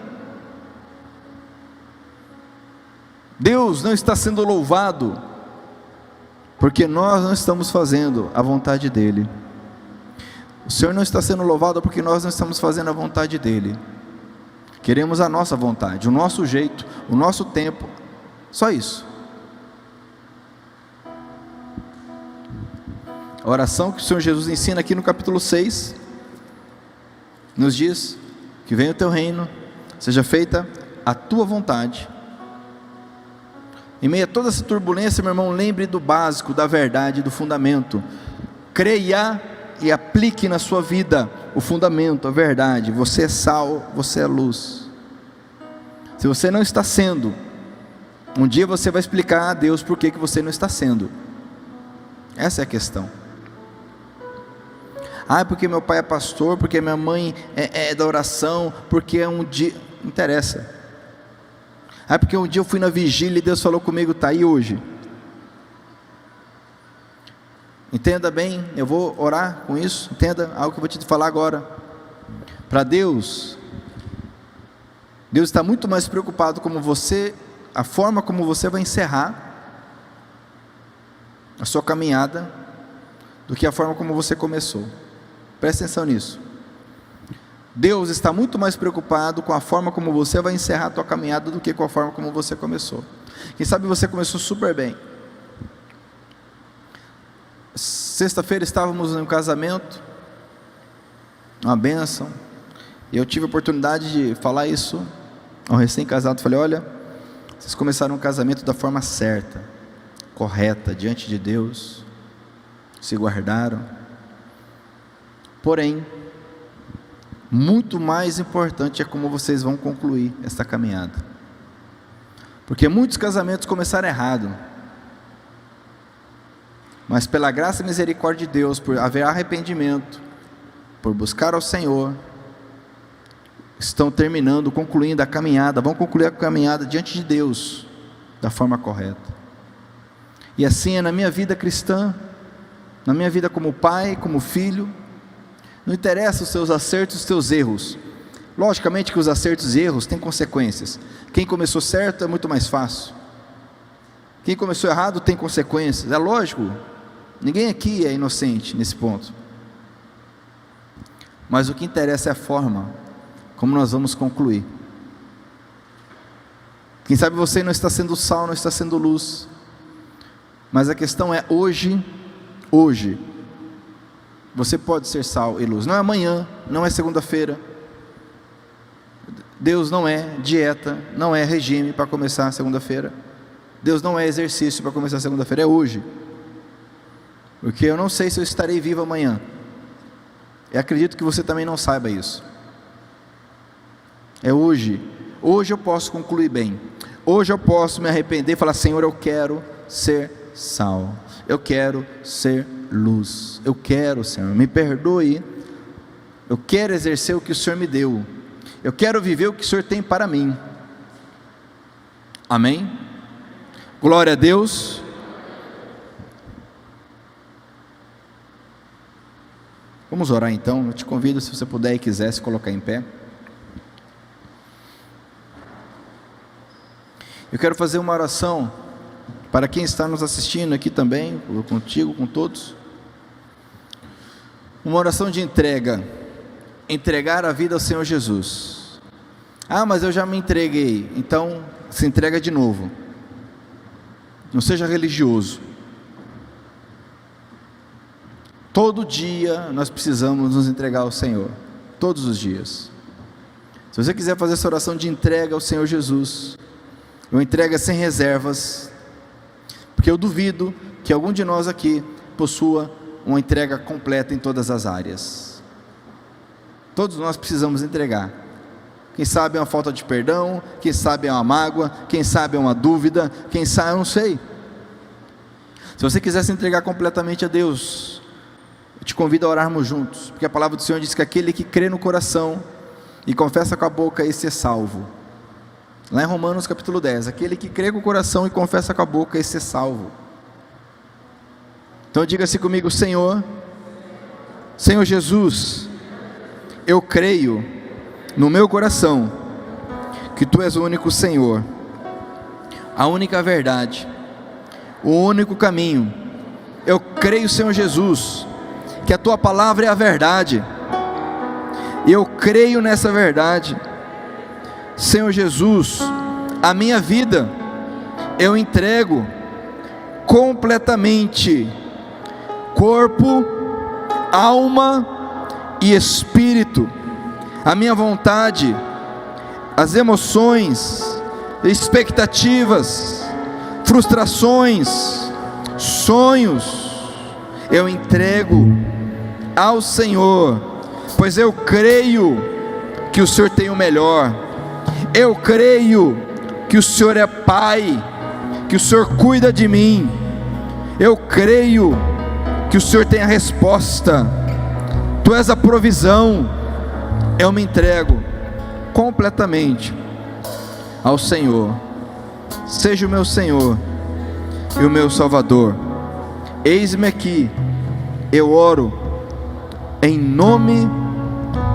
Deus não está sendo louvado, porque nós não estamos fazendo a vontade dEle. O Senhor não está sendo louvado porque nós não estamos fazendo a vontade dEle. Queremos a nossa vontade, o nosso jeito, o nosso tempo, só isso. A oração que o Senhor Jesus ensina aqui no capítulo 6, nos diz que venha o teu reino, seja feita a tua vontade. Em meio a toda essa turbulência, meu irmão, lembre do básico, da verdade, do fundamento. Creia e aplique na sua vida o fundamento, a verdade. Você é sal, você é luz. Se você não está sendo, um dia você vai explicar a Deus por que você não está sendo. Essa é a questão. Porque meu pai é pastor, porque minha mãe é da oração, porque é um dia... Não interessa. Porque um dia eu fui na vigília e Deus falou comigo, está aí hoje. Entenda bem, eu vou orar com isso. Entenda algo que eu vou te falar agora. Para Deus está muito mais preocupado como você, a forma como você vai encerrar a sua caminhada, do que a forma como você começou. Presta atenção nisso. Deus está muito mais preocupado com a forma como você vai encerrar a tua caminhada do que com a forma como você começou. Quem sabe você começou super bem. Sexta-feira estávamos em um casamento, uma bênção, e eu tive a oportunidade de falar isso ao recém-casado. Falei, olha, vocês começaram um casamento da forma certa, correta, diante de Deus, se guardaram. Porém, muito mais importante é como vocês vão concluir esta caminhada, porque muitos casamentos começaram errado, mas pela graça e misericórdia de Deus, por haver arrependimento, por buscar ao Senhor, estão terminando, concluindo a caminhada, vão concluir a caminhada diante de Deus, da forma correta. E assim é na minha vida cristã, na minha vida como pai, como filho. Não interessa os seus acertos e os teus erros. Logicamente que os acertos e erros têm consequências. Quem começou certo é muito mais fácil. Quem começou errado tem consequências. É lógico, ninguém aqui é inocente nesse ponto. Mas o que interessa é a forma como nós vamos concluir. Quem sabe você não está sendo sal, não está sendo luz. Mas a questão é hoje, você pode ser sal e luz. Não é amanhã, não é segunda-feira. Deus não é dieta, não é regime para começar segunda-feira. Deus não é exercício para começar segunda-feira, é hoje. Porque eu não sei se eu estarei vivo amanhã. Eu acredito que você também não saiba isso. É hoje. Hoje eu posso concluir bem. Hoje eu posso me arrepender e falar, Senhor, eu quero ser sal. Eu quero ser luz. Eu quero, Senhor, me perdoe. Eu quero exercer o que o Senhor me deu. Eu quero viver o que o Senhor tem para mim. Amém? Glória a Deus. Vamos orar então. Eu te convido, se você puder e quiser, se colocar em pé. Eu quero fazer uma oração para quem está nos assistindo aqui também, contigo, com todos. Uma oração de entrega. Entregar a vida ao Senhor Jesus. Mas eu já me entreguei. Então, se entrega de novo. Não seja religioso. Todo dia nós precisamos nos entregar ao Senhor. Todos os dias. Se você quiser fazer essa oração de entrega ao Senhor Jesus, uma entrega sem reservas, porque eu duvido que algum de nós aqui possua uma entrega completa em todas as áreas. Todos nós precisamos entregar. Quem sabe é uma falta de perdão, quem sabe é uma mágoa, quem sabe é uma dúvida, quem sabe, eu não sei. Se você quiser se entregar completamente a Deus, eu te convido a orarmos juntos, porque a palavra do Senhor diz que aquele que crê no coração e confessa com a boca, esse é salvo. Lá em Romanos capítulo 10, aquele que crê com o coração e confessa com a boca, esse é salvo. Então diga-se comigo, Senhor Jesus, eu creio no meu coração que Tu és o único Senhor, a única verdade, o único caminho. Eu creio, Senhor Jesus, que a tua palavra é a verdade, e eu creio nessa verdade. Senhor Jesus, a minha vida eu entrego completamente, corpo, alma e espírito, a minha vontade, as emoções, expectativas, frustrações, sonhos, eu entrego ao Senhor, pois eu creio que o Senhor tem o melhor, eu creio que o Senhor é Pai, que o Senhor cuida de mim, eu creio que o Senhor tem a resposta, Tu és a provisão. Eu me entrego completamente ao Senhor. Seja o meu Senhor e o meu Salvador. Eis-me aqui, eu oro em nome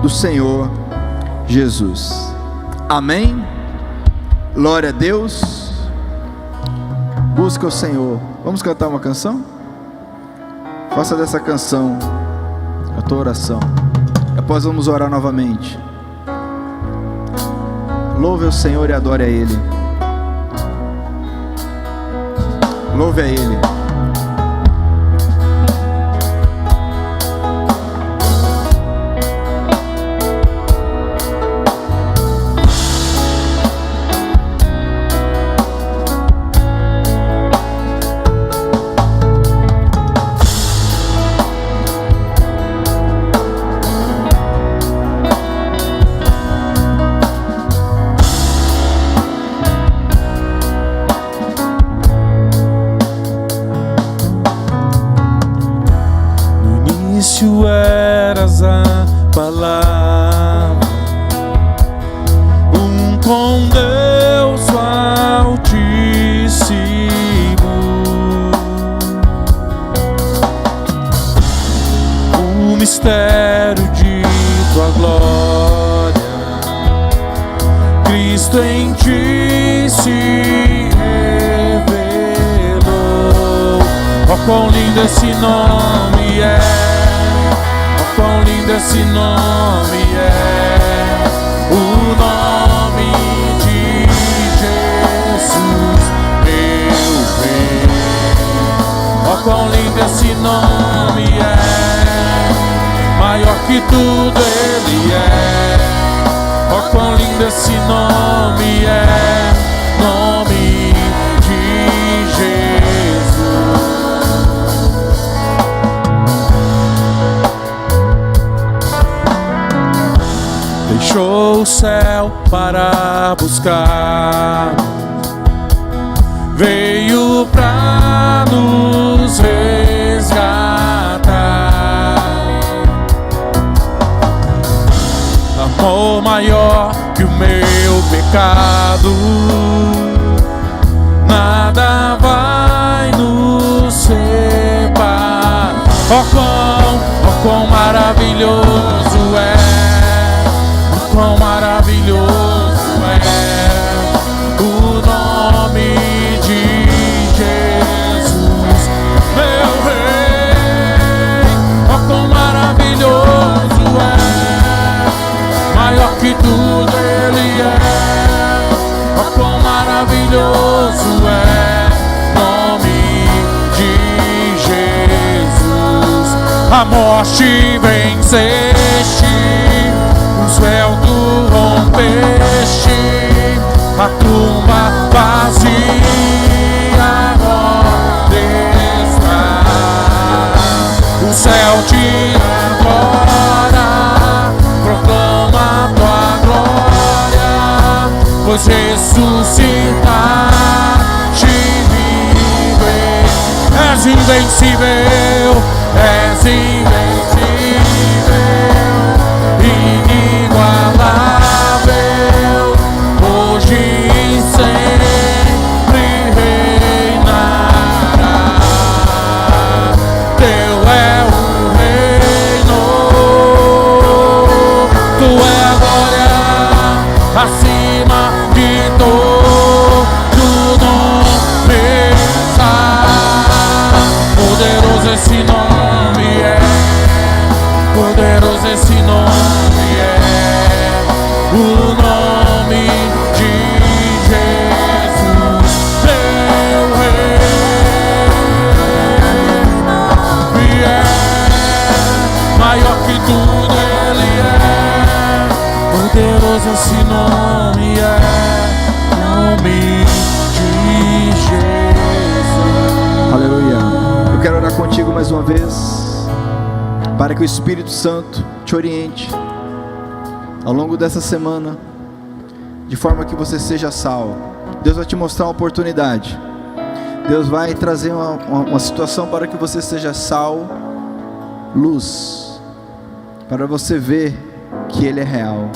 do Senhor Jesus. Amém. Glória a Deus. Busca o Senhor. Vamos cantar uma canção? Faça dessa canção a tua oração. Depois vamos orar novamente. Louve o Senhor e adore a Ele. Louve a Ele. Eras a palavra, com Deus Altíssimo, o mistério de tua glória, Cristo em ti se revelou. Oh, quão lindo esse nome é! Quão lindo esse nome é, o nome de Jesus, meu Rei. Oh, quão lindo esse nome é, maior que tudo Ele é. Oh, quão lindo esse nome é, nome de Jesus. Deixou o céu para buscar, veio pra nos resgatar. Amor maior que o meu pecado, nada vai nos separar. Oh, quão maravilhoso é! Quão maravilhoso é o nome de Jesus, meu Rei. Oh, quão maravilhoso é, maior que tudo Ele é. Oh, quão maravilhoso é o nome de Jesus. A morte venceste, os véus tu rompeste, a tumba vazia agora está. O céu te adora, proclama a tua glória, pois ressuscitaste vive. És invencível, és invencível, inigualável, hoje e sempre reinará. Teu é o reino, tu é a glória acima de todo nome. Poderoso esse nome é. esse nome é o nome de Jesus, meu Rei. E é maior que tudo, Ele é poderoso, esse nome é nome de Jesus. Aleluia. Eu quero orar contigo mais uma vez, para que o Espírito Santo te oriente ao longo dessa semana, de forma que você seja salvo. Deus vai te mostrar uma oportunidade, Deus vai trazer uma situação para que você seja sal, luz, para você ver que Ele é real,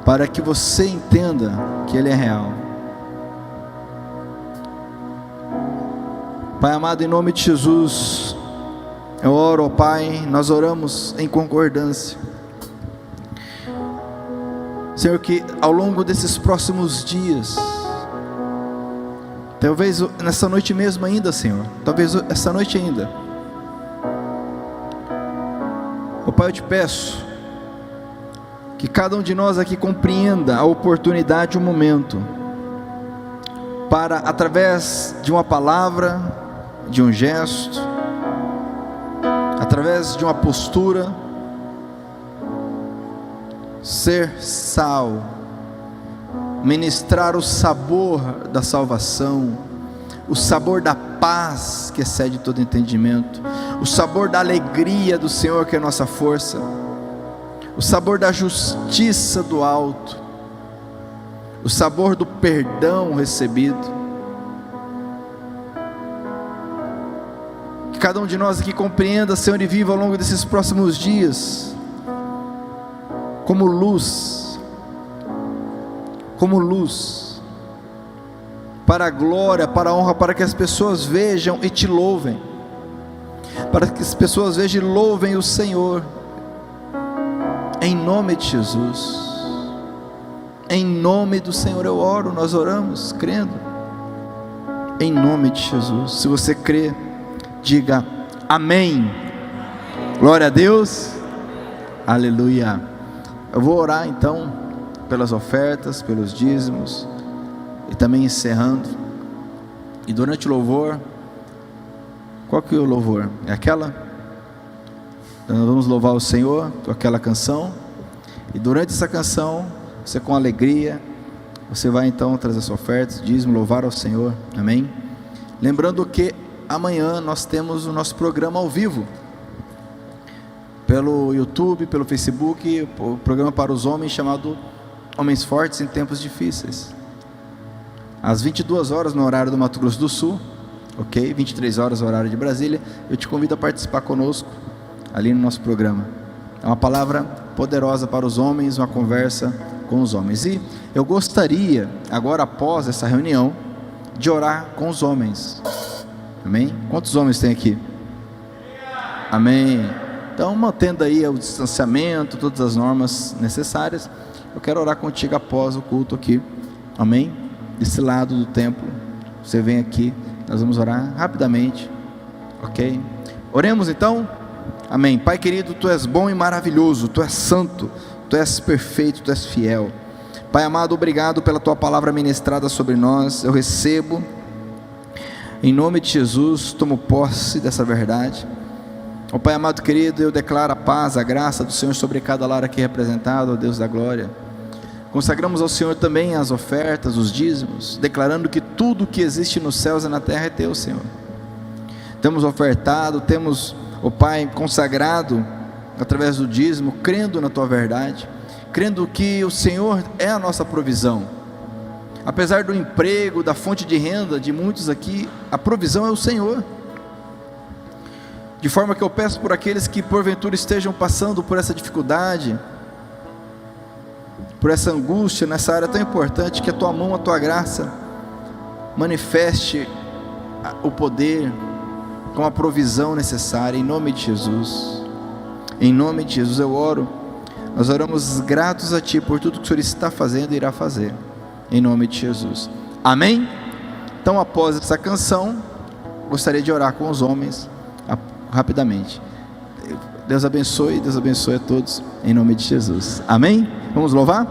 para que você entenda que Ele é real. Pai amado, em nome de Jesus, eu oro, ó Pai, nós oramos em concordância, Senhor, que ao longo desses próximos dias, talvez nessa noite mesmo ainda, Senhor, talvez essa noite ainda, ó Pai, eu te peço que cada um de nós aqui compreenda a oportunidade, o momento, para através de uma palavra, de um gesto, através de uma postura, ser sal, ministrar o sabor da salvação, o sabor da paz que excede todo entendimento, o sabor da alegria do Senhor que é a nossa força, o sabor da justiça do alto, o sabor do perdão recebido. Que cada um de nós aqui compreenda, Senhor, e viva ao longo desses próximos dias como luz, para a glória, para a honra, para que as pessoas vejam e te louvem, para que as pessoas vejam e louvem o Senhor, em nome de Jesus. Em nome do Senhor eu oro, nós oramos crendo, em nome de Jesus. Se você crê, diga amém. Glória a Deus, aleluia. Eu vou orar então pelas ofertas, pelos dízimos, e também encerrando. E durante o louvor, qual que é o louvor? É aquela? Então nós vamos louvar o Senhor com aquela canção, e durante essa canção, você com alegria, você vai então trazer sua oferta, dízimo, louvar ao Senhor, amém? Lembrando que amanhã nós temos o nosso programa ao vivo, pelo YouTube, pelo Facebook, o programa para os homens chamado Homens Fortes em Tempos Difíceis, às 22 horas no horário do Mato Grosso do Sul, ok? 23 horas no horário de Brasília. Eu te convido a participar conosco ali no nosso programa. É uma palavra poderosa para os homens, uma conversa com os homens. E eu gostaria, agora após essa reunião, de orar com os homens, amém? Quantos homens tem aqui? Amém. Então, mantendo aí o distanciamento, todas as normas necessárias, eu quero orar contigo após o culto aqui, amém? Desse lado do templo, você vem aqui, nós vamos orar rapidamente, ok? Oremos então, amém. Pai querido, Tu és bom e maravilhoso, Tu és santo, Tu és perfeito, Tu és fiel. Pai amado, obrigado pela Tua palavra ministrada sobre nós, eu recebo, em nome de Jesus, tomo posse dessa verdade. Ó Pai amado querido, eu declaro a paz, a graça do Senhor sobre cada lar aqui representado, ó Deus da glória. Consagramos ao Senhor também as ofertas, os dízimos, declarando que tudo que existe nos céus e na terra é Teu, Senhor. Temos ofertado, temos, ó Pai, consagrado através do dízimo, crendo na Tua verdade, crendo que o Senhor é a nossa provisão. Apesar do emprego, da fonte de renda de muitos aqui, a provisão é o Senhor. De forma que eu peço por aqueles que porventura estejam passando por essa dificuldade, por essa angústia, nessa área tão importante, que a Tua mão, a Tua graça manifeste o poder com a provisão necessária, em nome de Jesus. Em nome de Jesus eu oro, nós oramos gratos a Ti por tudo que o Senhor está fazendo e irá fazer, em nome de Jesus, amém? Então, após essa canção, gostaria de orar com os homens rapidamente. Deus abençoe a todos, em nome de Jesus. Amém? Vamos louvar?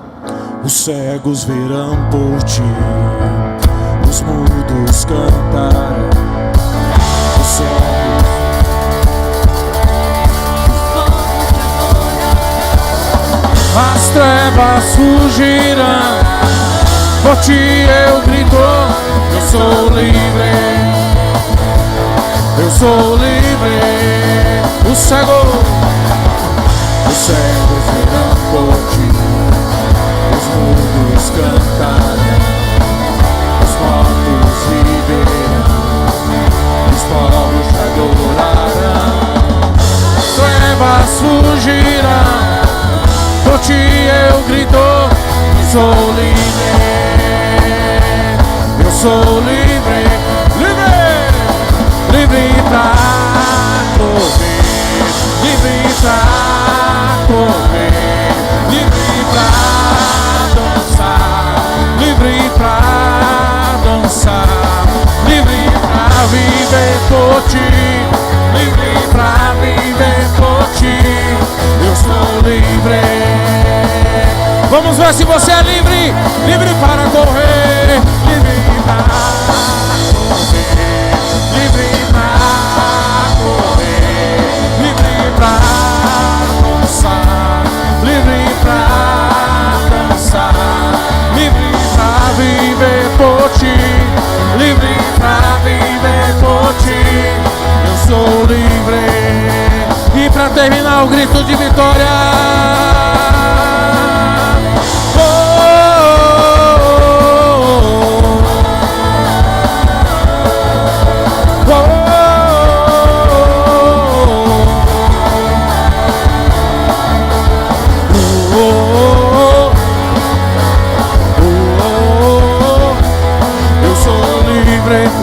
Os cegos verão por ti, os mudos cantarão, os cegos. As trevas fugirão, por ti eu grito, eu sou livre, eu sou livre. Os cegos verão por ti, os mudos cantarão, os mortos viverão, os povos te adorarão. Trevas fugirão, por ti eu grito, sou livre, eu sou livre, livre, livre pra correr, livre pra correr, livre pra dançar, livre pra dançar, livre pra viver por ti, livre pra viver por ti, eu sou livre. Vamos ver se você é livre, livre para correr, livre para correr, livre para correr, livre para dançar, livre para dançar, livre para viver por ti, livre para viver por ti, eu sou livre. E para terminar o grito de vitória.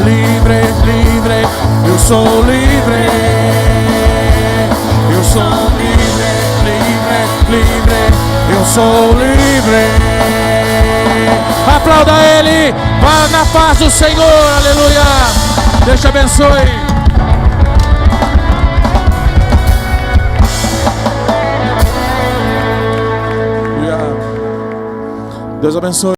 Livre, livre, eu sou livre, eu sou livre, livre, livre, eu sou livre. Aplauda Ele, vá na paz do Senhor, aleluia. Deus te abençoe. Deus abençoe.